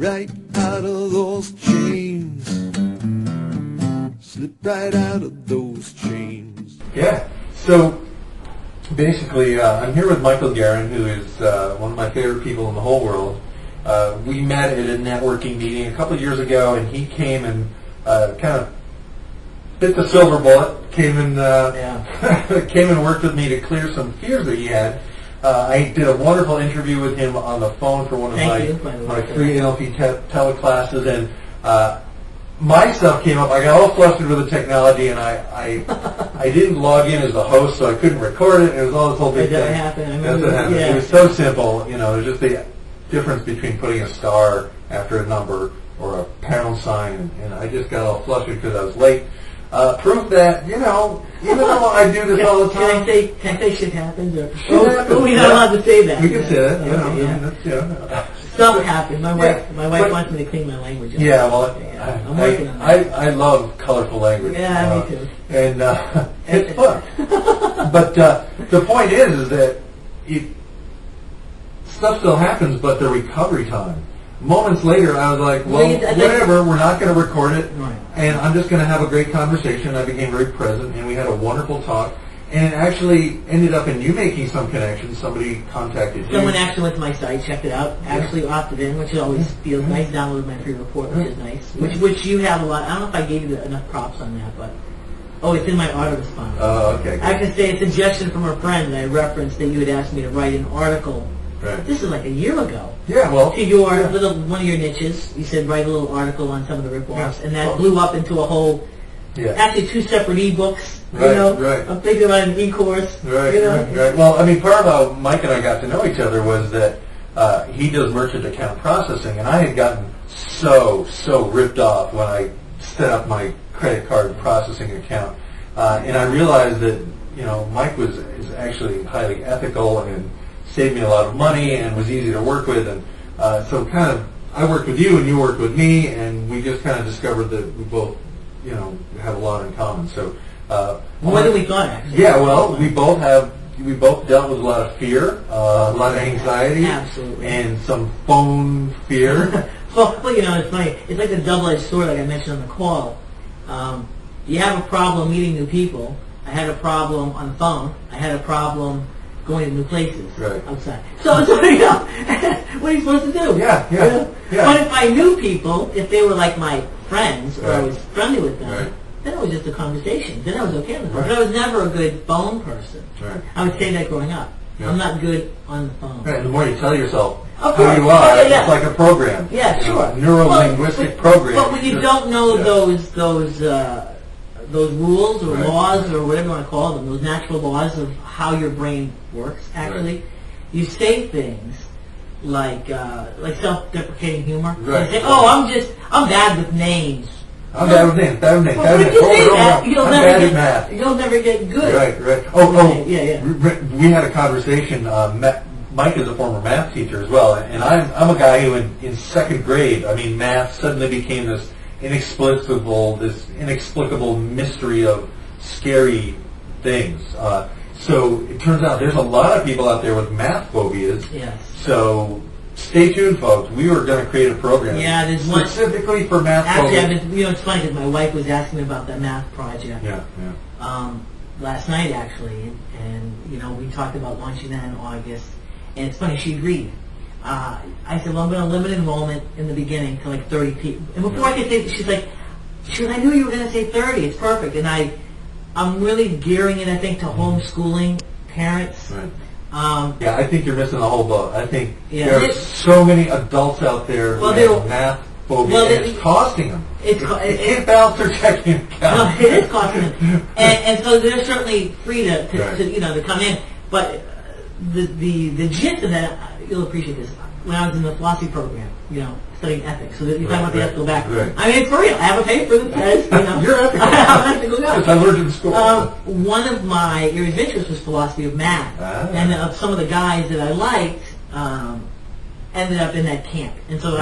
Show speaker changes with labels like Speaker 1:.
Speaker 1: right out of those chains. Slip right out of those chains.
Speaker 2: Yeah. So basically, I'm here with Michael Guerin, who is one of my favorite people in the whole world. We met at a networking meeting a couple of years ago, and he came and kind of bit the silver bullet. Came and came and worked with me to clear some fears that he had. I did a wonderful interview with him on the phone for one of my free NLP teleclasses, and my stuff came up. I got all flustered with the technology, and I didn't log in as the host, so I couldn't record it. It was all this whole big thing. That's what happened. Yeah. It was so simple. You know, there's just the difference between putting a star after a number or a pound sign, and I just got all flustered because I was late. Proof that, you know, even though I do this all the time.
Speaker 3: Can I say shit happens? Or, we're not allowed to say that.
Speaker 2: We can say that, you know.
Speaker 3: Yeah.
Speaker 2: That's, you know.
Speaker 3: Stuff happens. My wife wants me to clean my language up.
Speaker 2: Yeah, well,
Speaker 3: I'm working on that.
Speaker 2: I love colorful language.
Speaker 3: Yeah, me too.
Speaker 2: And it's fun. But the point is that stuff still happens, but the recovery time. Moments later, I was like, well, whatever, we're not going to record it, and I'm just going to have a great conversation. I became very present, and we had a wonderful talk, and it actually ended up in you making some connections. Somebody contacted you.
Speaker 3: Someone actually went to my site, checked it out, actually opted in, which always feels nice, downloaded my free report, which is nice, which you have a lot. I don't know if I gave you enough props on that, but, it's in my autoresponder.
Speaker 2: Oh, okay.
Speaker 3: I can say a suggestion from a friend that I referenced that you had asked me to write an article.
Speaker 2: Right.
Speaker 3: This is like a year ago.
Speaker 2: Yeah, well,
Speaker 3: to your one of your niches, you said write a little article on some of the rip-offs, and that blew up into a whole. Yeah. Actually, 2 separate e-books.
Speaker 2: Right,
Speaker 3: you know,
Speaker 2: right.
Speaker 3: I'm thinking about an e-course.
Speaker 2: Right,
Speaker 3: you know?
Speaker 2: right. Well, I mean, part of how Mike and I got to know each other was that he does merchant account processing, and I had gotten so ripped off when I set up my credit card processing account, and I realized that Mike is actually highly ethical and saved me a lot of money and was easy to work with, and so kind of I worked with you and you worked with me, and we just kind of discovered that we both have a lot in common. So
Speaker 3: more than we thought, actually.
Speaker 2: Yeah, well, we both dealt with a lot of fear, a lot of anxiety,
Speaker 3: absolutely,
Speaker 2: and some phone fear.
Speaker 3: well, it's funny. It's like a double-edged sword, like I mentioned on the call. You have a problem meeting new people. I had a problem on the phone. I had a problem going to new places outside. So what are you supposed to do?
Speaker 2: Yeah.
Speaker 3: But if I knew people, if they were like my friends, or I was friendly with them, then it was just a conversation. Then I was okay with them. But I was never a good phone person. I would say that growing up. I'm not good on the phone.
Speaker 2: Right, and the more you tell yourself who you are, it's like a program.
Speaker 3: Yeah, sure.
Speaker 2: Neuro-linguistic program.
Speaker 3: But when you don't know those rules or laws or whatever you want to call them, those natural laws of how your brain works, actually, you say things like self-deprecating humor.
Speaker 2: Right.
Speaker 3: You say, I'm bad with names.
Speaker 2: I'm bad with names.
Speaker 3: But if you say that, you'll never get good.
Speaker 2: Right.
Speaker 3: Yeah.
Speaker 2: We had a conversation. Mike is a former math teacher as well, and I'm a guy who in second grade, math suddenly became this inexplicable mystery of scary things. So it turns out there's a lot of people out there with math phobias.
Speaker 3: Yes.
Speaker 2: So stay tuned, folks. We were going to create a program specifically for math phobias.
Speaker 3: Actually, it's funny because my wife was asking me about that math project.
Speaker 2: Yeah.
Speaker 3: Last night, actually, and we talked about launching that in August. And it's funny, she agreed. I said, well, I'm going to limit enrollment in the beginning to like 30 people. And before I could say, she's like, I knew you were going to say 30. It's perfect. And I'm really gearing it, I think, to homeschooling parents.
Speaker 2: Right. I think you're missing the whole boat. I think there are so many adults out there who have math phobia, and it's costing them. It can't balance their checking account.
Speaker 3: No, it is costing them. and so they're certainly free to come in. But the gist of that, you'll appreciate this. When I was in the philosophy program, studying ethics, so that you're talking about the ethical background. It's for real. I have a paper that says,
Speaker 2: you're ethical.
Speaker 3: I'm ethical guy.
Speaker 2: Yes, I learned in school.
Speaker 3: One of my areas of interest was philosophy of math, and some of the guys that I liked ended up in that camp, and so